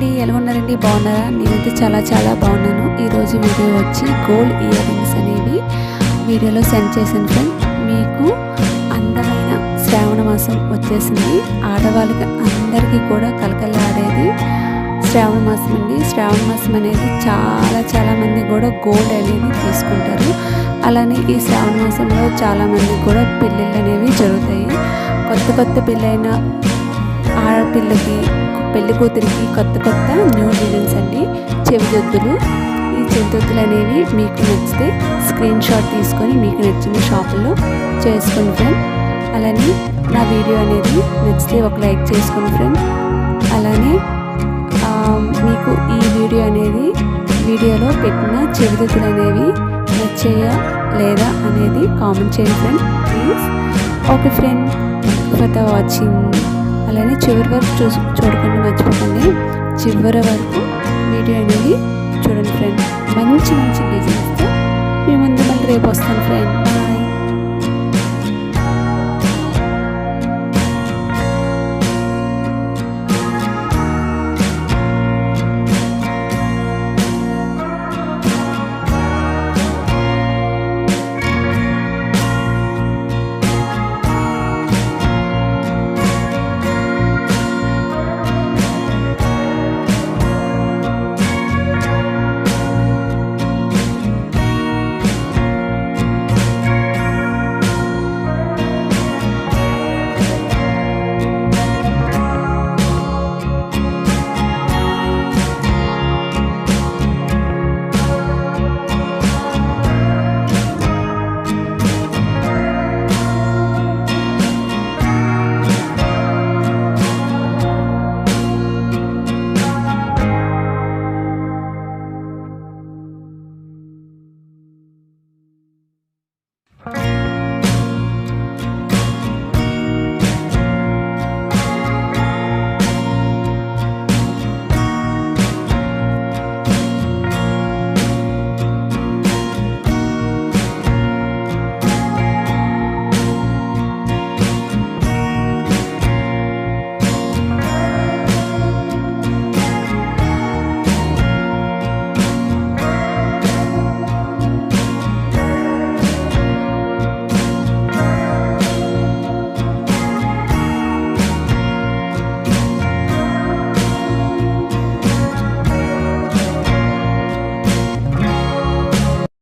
అండి, ఎలా ఉన్నారండి? బాగున్నారా? నేనైతే చాలా బాగున్నాను. ఈరోజు వీడియో వచ్చి గోల్డ్ ఇయర్ రింగ్స్ అనేవి వీడియోలో సెండ్ చేశాను ఫ్రెండ్. మీకు అందమైన శ్రావణ మాసం వచ్చేసింది. ఆడవాళ్ళకి అందరికీ కూడా కలకలాడేది శ్రావణ మాసం అండి. శ్రావణ మాసం అనేది చాలా మంది కూడా గోల్డ్ అనేది తీసుకుంటారు. అలానే ఈ శ్రావణ మాసంలో చాలామంది కూడా పెళ్ళిళ్ళు అనేవి జరుగుతాయి. కొత్త పెళ్ళైన ఆడపిల్లకి, పెళ్లి కూతురికి కొత్త న్యూ డిజైన్స్ అండి చెవిజొత్తులు. ఈ చెవిజొత్తులు అనేవి మీకు నచ్చితే స్క్రీన్ షాట్ తీసుకొని మీకు నచ్చిన షాపుల్లో చేసుకోండి ఫ్రెండ్. అలానే నా వీడియో అనేది నచ్చితే ఒక లైక్ చేసుకోండి ఫ్రెండ్. అలానే మీకు ఈ వీడియో అనేది వీడియోలో పెట్టిన చెవిజొత్తులు అనేవి నచ్చాయా లేదా అనేది కామెంట్ చేయండి friend please. Okay friend, for the watching. అలానే చివరి వరకు చూడకుండా మర్చిపోకండి. చివరి వరకు వీడియో అనేది చూడండి ఫ్రెండ్. మంచి డిజైన్స్తో మీ ముందు మళ్ళీ రేపు వస్తాను ఫ్రెండ్.